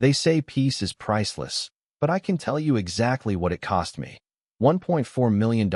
They say peace is priceless, but I can tell you exactly what it cost me. $1.4 million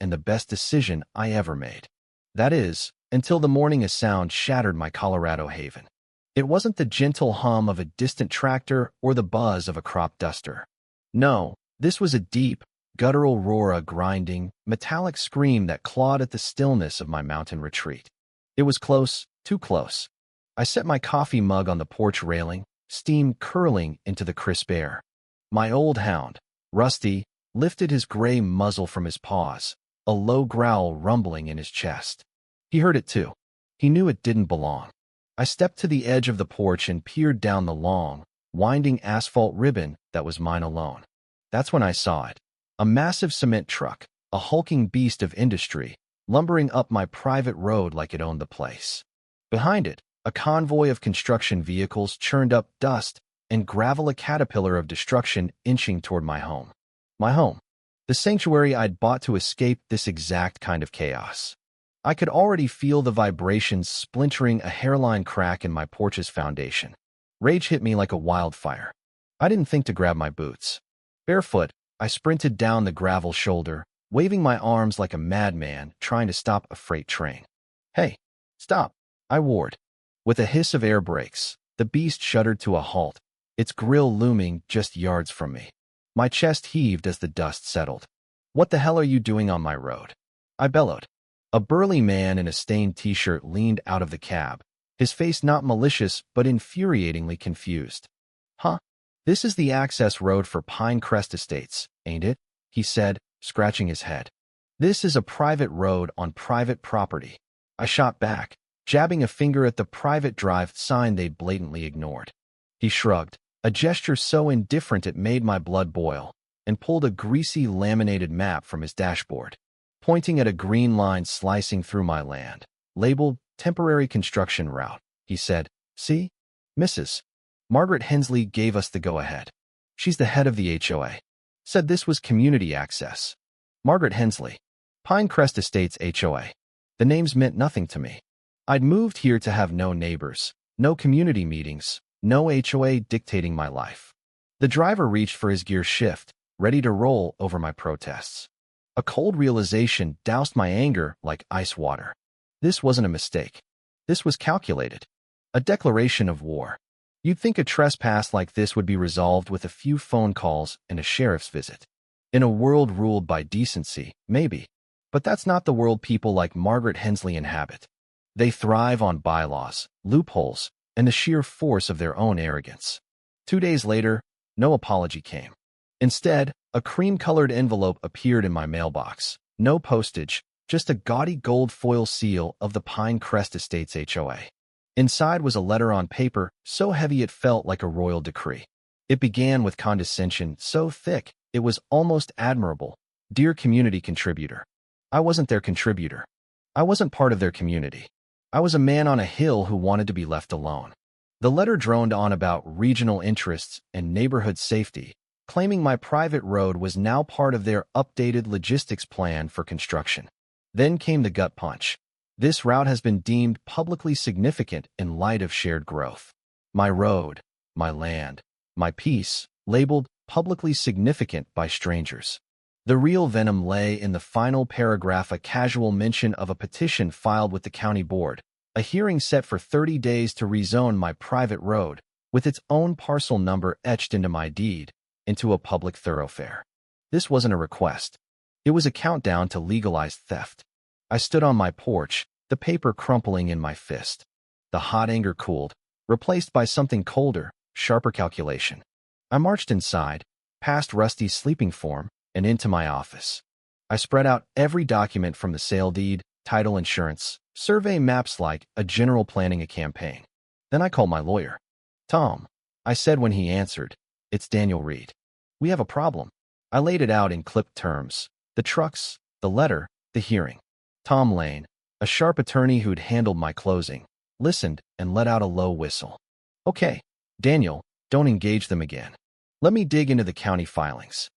and the best decision I ever made. That is, until the morning a sound shattered my Colorado haven. It wasn't the gentle hum of a distant tractor or the buzz of a crop duster. No, this was a deep, guttural roar, a grinding, metallic scream that clawed at the stillness of my mountain retreat. It was close, too close. I set my coffee mug on the porch railing, steam curling into the crisp air. My old hound, Rusty, lifted his gray muzzle from his paws, a low growl rumbling in his chest. He heard it too. He knew it didn't belong. I stepped to the edge of the porch and peered down the long, winding asphalt ribbon that was mine alone. That's when I saw it. A massive cement truck, a hulking beast of industry, lumbering up my private road like it owned the place. Behind it, a convoy of construction vehicles churned up dust and gravel, a caterpillar of destruction inching toward my home. My home. The sanctuary I'd bought to escape this exact kind of chaos. I could already feel the vibrations splintering a hairline crack in my porch's foundation. Rage hit me like a wildfire. I didn't think to grab my boots. Barefoot, I sprinted down the gravel shoulder, waving my arms like a madman trying to stop a freight train. Hey, stop, I warned. With a hiss of air brakes, the beast shuddered to a halt, its grill looming just yards from me. My chest heaved as the dust settled. What the hell are you doing on my road? I bellowed. A burly man in a stained t-shirt leaned out of the cab, his face not malicious but infuriatingly confused. Huh? This is the access road for Pinecrest Estates, ain't it? He said, scratching his head. This is a private road on private property. I shot back, jabbing a finger at the private drive sign they'd blatantly ignored. He shrugged, a gesture so indifferent it made my blood boil, and pulled a greasy laminated map from his dashboard. Pointing at a green line slicing through my land, labeled Temporary Construction Route, he said, See? Mrs. Margaret Hensley gave us the go-ahead. She's the head of the HOA. Said this was community access. Margaret Hensley. Pinecrest Estates HOA. The names meant nothing to me. I'd moved here to have no neighbors, no community meetings, no HOA dictating my life. The driver reached for his gear shift, ready to roll over my protests. A cold realization doused my anger like ice water. This wasn't a mistake. This was calculated. A declaration of war. You'd think a trespass like this would be resolved with a few phone calls and a sheriff's visit. In a world ruled by decency, maybe. But that's not the world people like Margaret Hensley inhabit. They thrive on bylaws, loopholes, and the sheer force of their own arrogance. 2 days later, no apology came. Instead, a cream-colored envelope appeared in my mailbox. No postage, just a gaudy gold foil seal of the Pinecrest Estates HOA. Inside was a letter on paper so heavy it felt like a royal decree. It began with condescension so thick it was almost admirable. Dear community contributor. I wasn't their contributor. I wasn't part of their community. I was a man on a hill who wanted to be left alone. The letter droned on about regional interests and neighborhood safety, claiming my private road was now part of their updated logistics plan for construction. Then came the gut punch. This route has been deemed publicly significant in light of shared growth. My road, my land, my peace, labeled publicly significant by strangers. The real venom lay in the final paragraph, a casual mention of a petition filed with the county board, a hearing set for 30 days to rezone my private road, with its own parcel number etched into my deed, into a public thoroughfare. This wasn't a request. It was a countdown to legalized theft. I stood on my porch, the paper crumpling in my fist. The hot anger cooled, replaced by something colder, sharper calculation. I marched inside, past Rusty's sleeping form, and into my office. I spread out every document from the sale deed, title insurance, survey maps like a general planning a campaign. Then I called my lawyer. Tom, I said when he answered, it's Daniel Reed. We have a problem. I laid it out in clipped terms. The trucks, the letter, the hearing. Tom Lane, a sharp attorney who'd handled my closing, listened and let out a low whistle. Okay, Daniel, don't engage them again. Let me dig into the county filings.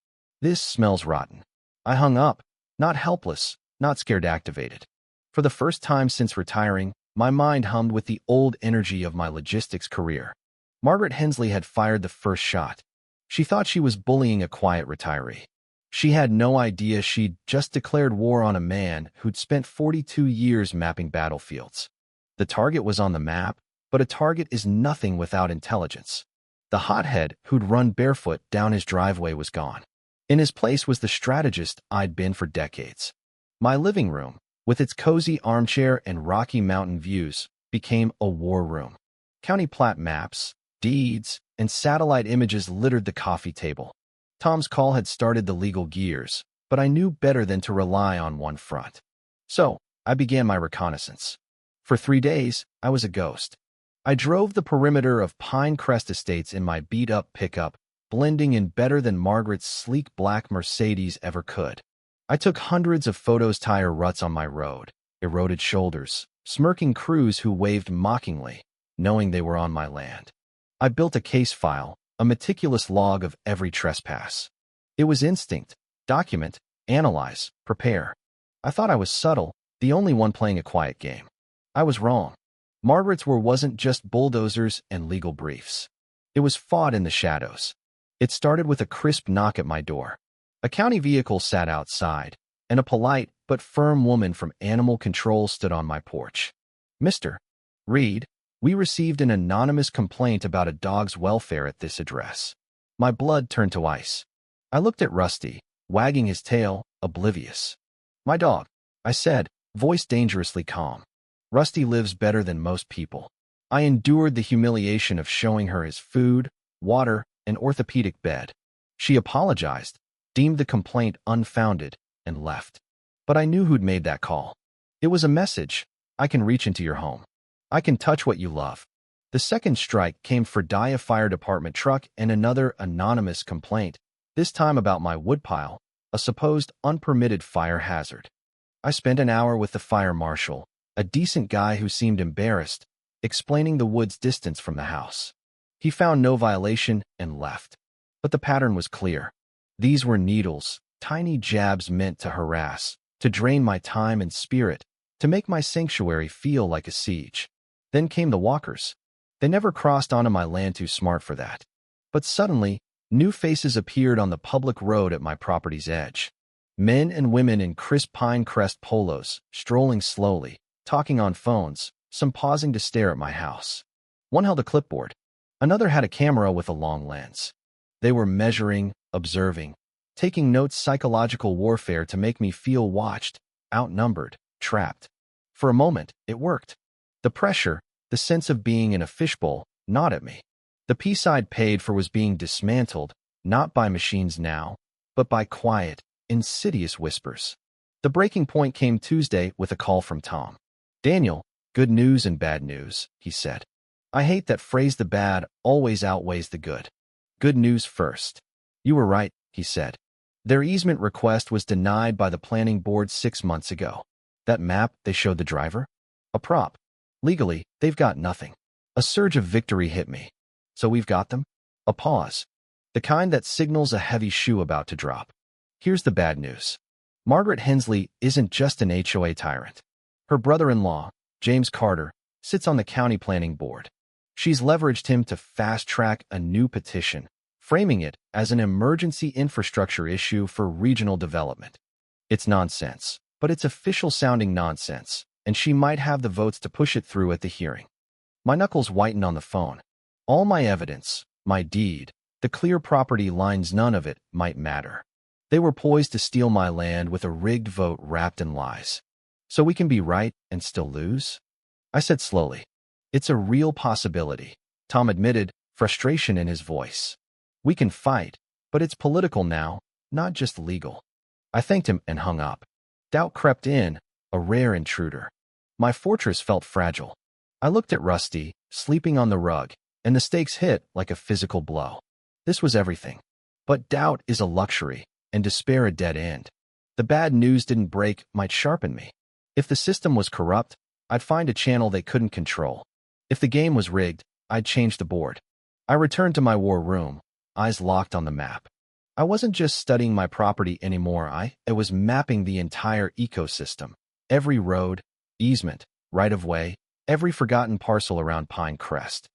This smells rotten. I hung up, not helpless, not scared, activated. For the first time since retiring, my mind hummed with the old energy of my logistics career. Margaret Hensley had fired the first shot. She thought she was bullying a quiet retiree. She had no idea she'd just declared war on a man who'd spent 42 years mapping battlefields. The target was on the map, but a target is nothing without intelligence. The hothead who'd run barefoot down his driveway was gone. In his place was the strategist I'd been for decades. My living room, with its cozy armchair and Rocky Mountain views, became a war room. County plat maps, deeds, and satellite images littered the coffee table. Tom's call had started the legal gears, but I knew better than to rely on one front. So, I began my reconnaissance. For 3 days, I was a ghost. I drove the perimeter of Pinecrest Estates in my beat-up pickup, blending in better than Margaret's sleek black Mercedes ever could. I took hundreds of photos, tire ruts on my road, eroded shoulders, smirking crews who waved mockingly, knowing they were on my land. I built a case file, a meticulous log of every trespass. It was instinct: document, analyze, prepare. I thought I was subtle, the only one playing a quiet game. I was wrong. Margaret's war wasn't just bulldozers and legal briefs. It was fought in the shadows. It started with a crisp knock at my door. A county vehicle sat outside, and a polite but firm woman from animal control stood on my porch. "Mr. Reed, we received an anonymous complaint about a dog's welfare at this address." My blood turned to ice. I looked at Rusty, wagging his tail, oblivious. "My dog," I said, voice dangerously calm. "Rusty lives better than most people." I endured the humiliation of showing her his food, water, and orthopedic bed. She apologized, deemed the complaint unfounded, and left. But I knew who'd made that call. It was a message: I can reach into your home. I can touch what you love. The second strike came for Dia Fire Department truck and another anonymous complaint, this time about my woodpile, a supposed unpermitted fire hazard. I spent an hour with the fire marshal, a decent guy who seemed embarrassed, explaining the wood's distance from the house. He found no violation and left. But the pattern was clear. These were needles, tiny jabs meant to harass, to drain my time and spirit, to make my sanctuary feel like a siege. Then came the walkers. They never crossed onto my land, too smart for that. But suddenly, new faces appeared on the public road at my property's edge. Men and women in crisp Pinecrest polos, strolling slowly, talking on phones, some pausing to stare at my house. One held a clipboard. Another had a camera with a long lens. They were measuring, observing, taking notes: psychological warfare to make me feel watched, outnumbered, trapped. For a moment, it worked. The pressure, the sense of being in a fishbowl, gnawed at me. The peace I'd paid for was being dismantled, not by machines now, but by quiet, insidious whispers. The breaking point came Tuesday with a call from Tom. "Daniel, good news and bad news," he said. I hate that phrase. The bad always outweighs the good. "Good news first. You were right," he said. "Their easement request was denied by the planning board 6 months ago. That map they showed the driver? A prop. Legally, they've got nothing." A surge of victory hit me. So we've got them? A pause. The kind that signals a heavy shoe about to drop. Here's the bad news. Margaret Hensley isn't just an HOA tyrant. Her brother-in-law, James Carter, sits on the county planning board. She's leveraged him to fast-track a new petition, framing it as an emergency infrastructure issue for regional development. It's nonsense, but it's official-sounding nonsense, and she might have the votes to push it through at the hearing. My knuckles whitened on the phone. All my evidence, my deed, the clear property lines, none of it might matter. They were poised to steal my land with a rigged vote wrapped in lies. So we can be right and still lose? I said slowly. "It's a real possibility," Tom admitted, frustration in his voice. "We can fight, but it's political now, not just legal." I thanked him and hung up. Doubt crept in, a rare intruder. My fortress felt fragile. I looked at Rusty, sleeping on the rug, and the stakes hit like a physical blow. This was everything. But doubt is a luxury, and despair a dead end. The bad news didn't break, might sharpen me. If the system was corrupt, I'd find a channel they couldn't control. If the game was rigged, I'd change the board. I returned to my war room, eyes locked on the map. I wasn't just studying my property anymore, I was mapping the entire ecosystem. Every road, easement, right-of-way, every forgotten parcel around Pinecrest.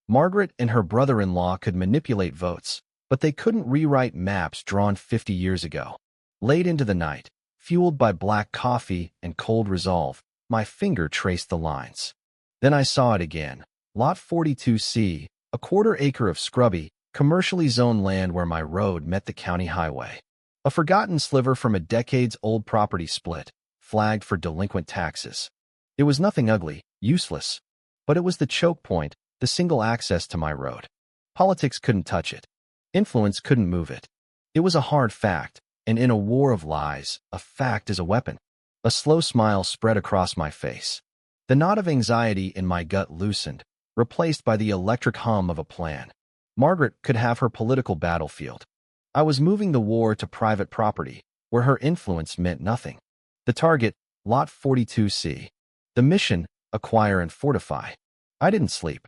Margaret and her brother-in-law could manipulate votes, but they couldn't rewrite maps drawn 50 years ago. Late into the night, fueled by black coffee and cold resolve, my finger traced the lines. Then I saw it again. Lot 42C, a quarter-acre of scrubby, commercially zoned land where my road met the county highway. A forgotten sliver from a decades-old property split, flagged for delinquent taxes. It was nothing ugly, useless, but it was the choke point, the single access to my road. Politics couldn't touch it. Influence couldn't move it. It was a hard fact, and in a war of lies, a fact is a weapon. A slow smile spread across my face. The knot of anxiety in my gut loosened, replaced by the electric hum of a plan. Margaret could have her political battlefield. I was moving the war to private property, where her influence meant nothing. The target, Lot 42C. The mission, acquire and fortify. I didn't sleep.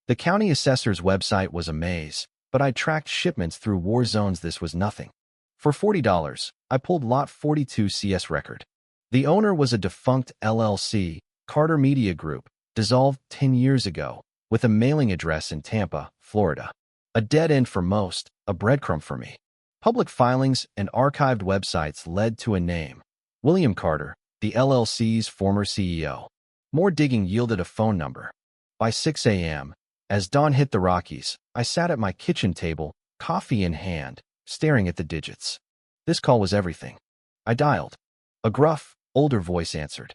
The county assessor's website was a maze, but I tracked shipments through war zones. This was nothing. For $40, I pulled Lot 42C's record. The owner was a defunct LLC, Carter Media Group, dissolved 10 years ago, with a mailing address in Tampa, Florida. A dead end for most, a breadcrumb for me. Public filings and archived websites led to a name. William Carter, the LLC's former CEO. More digging yielded a phone number. By 6 a.m., as dawn hit the Rockies, I sat at my kitchen table, coffee in hand, staring at the digits. This call was everything. I dialed. A gruff, older voice answered.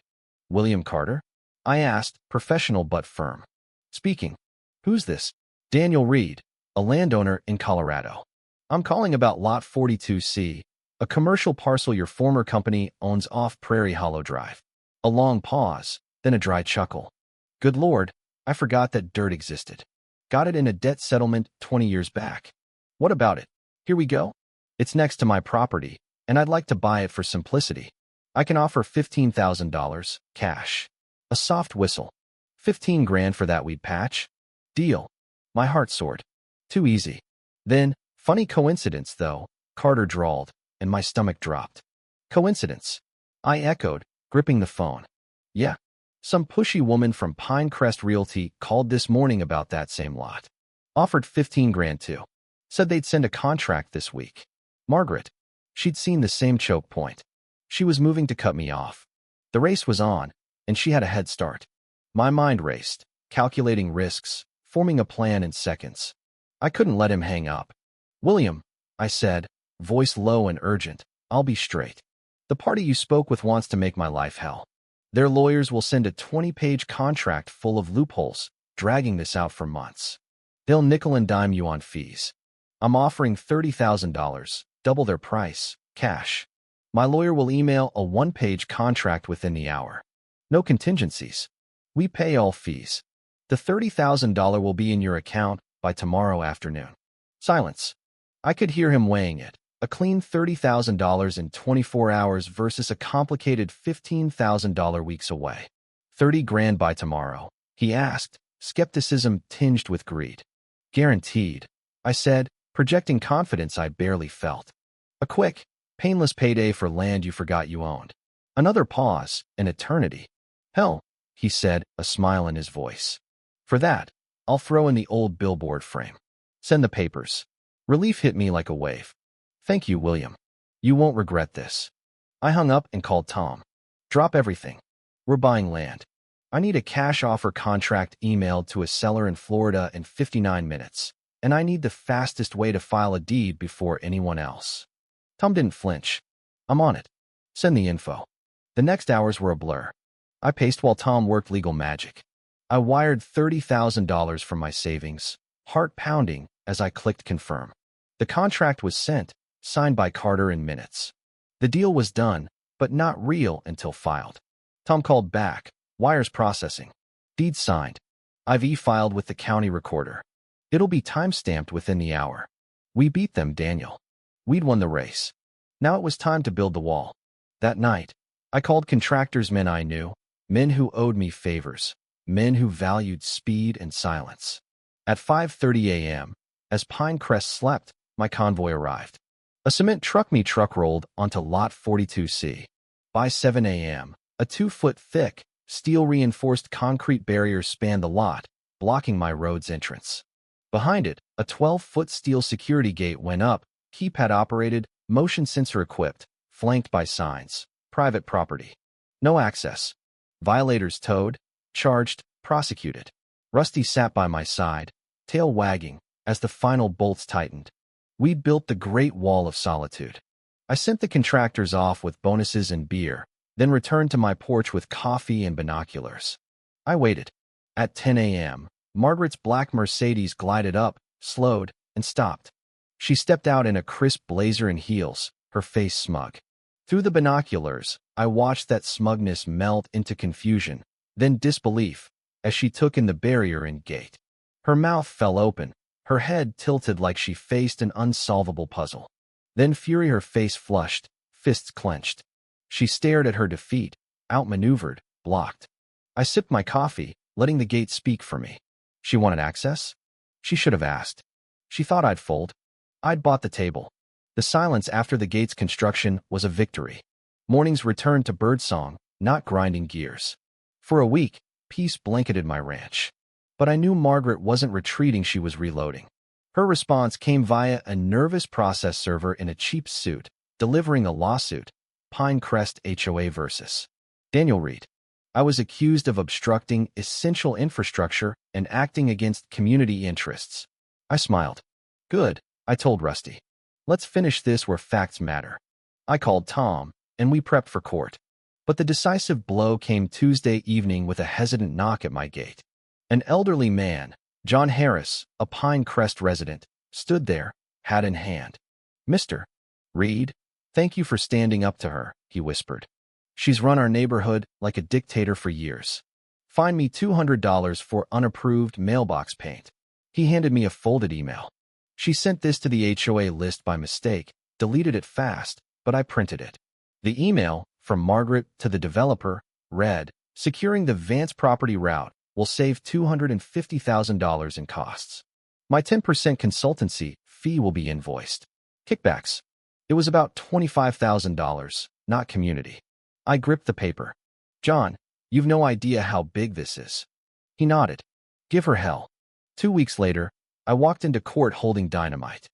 William Carter? I asked, professional but firm. Speaking. Who's this? Daniel Reed, a landowner in Colorado. I'm calling about Lot 42C, a commercial parcel your former company owns off Prairie Hollow Drive. A long pause, then a dry chuckle. Good Lord, I forgot that dirt existed. Got it in a debt settlement 20 years back. What about it? Here we go. It's next to my property, and I'd like to buy it for simplicity. I can offer $15,000, cash. A soft whistle. 15 grand for that weed patch? Deal. My heart soared. Too easy. Then, funny coincidence though, Carter drawled, and my stomach dropped. Coincidence? I echoed, gripping the phone. Yeah. Some pushy woman from Pinecrest Realty called this morning about that same lot. Offered 15 grand too. Said they'd send a contract this week. Margaret. She'd seen the same choke point. She was moving to cut me off. The race was on, and she had a head start. My mind raced, calculating risks, forming a plan in seconds. I couldn't let him hang up. William, I said, voice low and urgent, I'll be straight. The party you spoke with wants to make my life hell. Their lawyers will send a 20-page contract full of loopholes, dragging this out for months. They'll nickel and dime you on fees. I'm offering $30,000, double their price, cash. My lawyer will email a one-page contract within the hour. No contingencies. We pay all fees. The $30,000 will be in your account by tomorrow afternoon. Silence. I could hear him weighing it. A clean $30,000 in 24 hours versus a complicated $15,000 weeks away. 30 grand by tomorrow, he asked, skepticism tinged with greed. Guaranteed, I said, projecting confidence I barely felt. A quick, painless payday for land you forgot you owned. Another pause, an eternity. Hell, he said, a smile in his voice. For that, I'll throw in the old billboard frame. Send the papers. Relief hit me like a wave. Thank you, William. You won't regret this. I hung up and called Tom. Drop everything. We're buying land. I need a cash offer contract emailed to a seller in Florida in 59 minutes, and I need the fastest way to file a deed before anyone else. Tom didn't flinch. I'm on it. Send the info. The next hours were a blur. I paced while Tom worked legal magic. I wired $30,000 from my savings, heart pounding as I clicked confirm. The contract was sent, signed by Carter in minutes. The deal was done, but not real until filed. Tom called back. Wires processing. Deed signed. I've e-filed with the county recorder. It'll be time-stamped within the hour. We beat them, Daniel. We'd won the race. Now it was time to build the wall. That night, I called contractors, men I knew, men who owed me favors, men who valued speed and silence. At 5:30 a.m., as Pinecrest slept, my convoy arrived. A cement truck rolled onto Lot 42C. By 7 a.m., a 2-foot-thick, steel-reinforced concrete barrier spanned the lot, blocking my road's entrance. Behind it, a 12-foot steel security gate went up, keypad operated, motion sensor equipped, flanked by signs. Private property. No access. Violators towed, charged, prosecuted. Rusty sat by my side, tail wagging, as the final bolts tightened. We built the Great Wall of Solitude. I sent the contractors off with bonuses and beer, then returned to my porch with coffee and binoculars. I waited. At 10 a.m., Margaret's black Mercedes glided up, slowed, and stopped. She stepped out in a crisp blazer and heels, her face smug. Through the binoculars, I watched that smugness melt into confusion, then disbelief, as she took in the barrier and gate. Her mouth fell open, her head tilted like she faced an unsolvable puzzle. Then fury, her face flushed, fists clenched. She stared at her defeat, outmaneuvered, blocked. I sipped my coffee, letting the gate speak for me. She wanted access? She should have asked. She thought I'd fold. I'd bought the table. The silence after the gate's construction was a victory. Mornings returned to birdsong, not grinding gears. For a week, peace blanketed my ranch. But I knew Margaret wasn't retreating, she was reloading. Her response came via a nervous process server in a cheap suit, delivering a lawsuit. Pinecrest HOA versus Daniel Reed. I was accused of obstructing essential infrastructure and acting against community interests. I smiled. Good, I told Rusty. Let's finish this where facts matter. I called Tom, and we prepped for court. But the decisive blow came Tuesday evening with a hesitant knock at my gate. An elderly man, John Harris, a Pinecrest resident, stood there, hat in hand. Mr. Reed, thank you for standing up to her, he whispered. She's run our neighborhood like a dictator for years. Find me $200 for unapproved mailbox paint. He handed me a folded email. She sent this to the HOA list by mistake, deleted it fast, but I printed it. The email, from Margaret to the developer, read, securing the Vance property route will save $250,000 in costs. My 10% consultancy fee will be invoiced. Kickbacks. It was about $25,000, not community. I gripped the paper. John, you've no idea how big this is. He nodded. Give her hell. 2 weeks later, I walked into court holding dynamite.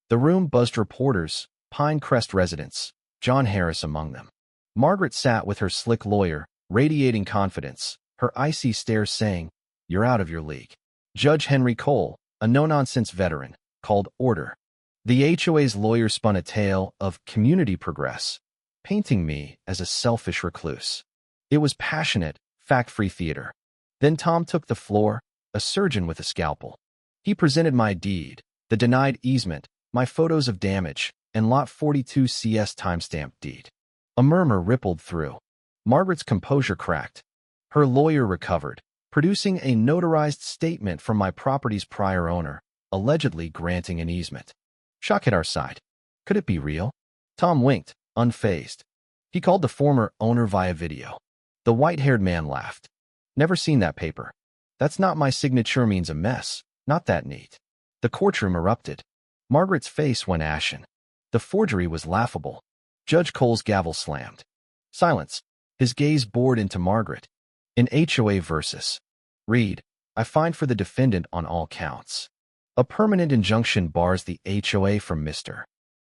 The room buzzed reporters, Pinecrest residents, John Harris among them. Margaret sat with her slick lawyer, radiating confidence, her icy stare saying, "You're out of your league." Judge Henry Cole, a no-nonsense veteran, called order. The HOA's lawyer spun a tale of community progress, painting me as a selfish recluse. It was passionate, fact-free theater. Then Tom took the floor, a surgeon with a scalpel. He presented my deed, the denied easement, my photos of damage, and Lot 42 CS timestamp deed. A murmur rippled through. Margaret's composure cracked. Her lawyer recovered, producing a notarized statement from my property's prior owner, allegedly granting an easement. Shock hit our side. Could it be real? Tom winked, unfazed. He called the former owner via video. The white-haired man laughed. Never seen that paper. That's not my signature, means a mess. Not that neat. The courtroom erupted. Margaret's face went ashen. The forgery was laughable. Judge Cole's gavel slammed. Silence. His gaze bored into Margaret. In HOA versus Reed, I find for the defendant on all counts. A permanent injunction bars the HOA from Mr.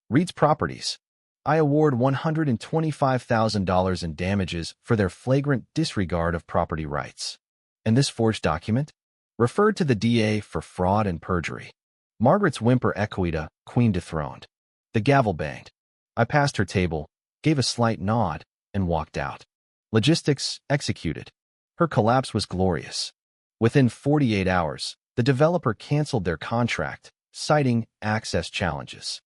Reed's properties. I award $125,000 in damages for their flagrant disregard of property rights. And this forged document? Referred to the DA for fraud and perjury. Margaret's whimper echoed a queen dethroned. The gavel banged. I passed her table, gave a slight nod, and walked out. Logistics executed. Her collapse was glorious. Within 48 hours, the developer canceled their contract, citing access challenges.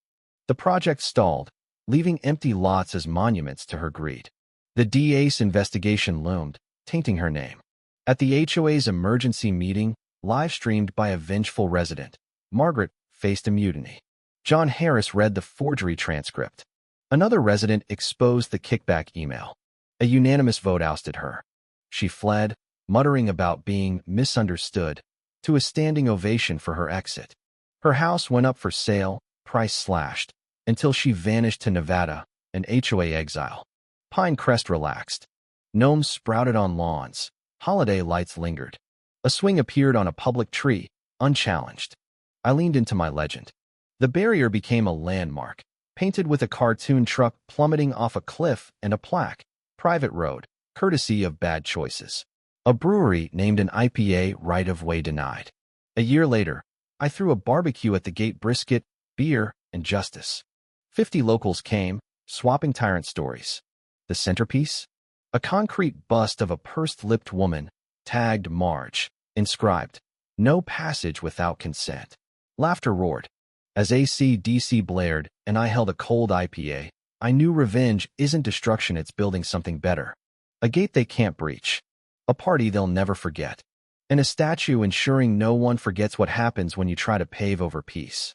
The project stalled, leaving empty lots as monuments to her greed. The DA's investigation loomed, tainting her name. At the HOA's emergency meeting, live-streamed by a vengeful resident, Margaret faced a mutiny. John Harris read the forgery transcript. Another resident exposed the kickback email. A unanimous vote ousted her. She fled, muttering about being misunderstood, to a standing ovation for her exit. Her house went up for sale, price slashed, until she vanished to Nevada, an HOA exile. Pinecrest relaxed. Gnomes sprouted on lawns. Holiday lights lingered. A swing appeared on a public tree, unchallenged. I leaned into my legend. The barrier became a landmark, painted with a cartoon truck plummeting off a cliff and a plaque, "Private Road, courtesy of bad choices." A brewery named an IPA right-of-way denied. A year later, I threw a barbecue at the gate, brisket, beer, and justice. 50 locals came, swapping tyrant stories. The centerpiece? A concrete bust of a pursed-lipped woman, tagged Marge, inscribed, "No passage without consent." Laughter roared. As AC/DC blared and I held a cold IPA, I knew revenge isn't destruction, it's building something better. A gate they can't breach. A party they'll never forget. And a statue ensuring no one forgets what happens when you try to pave over peace.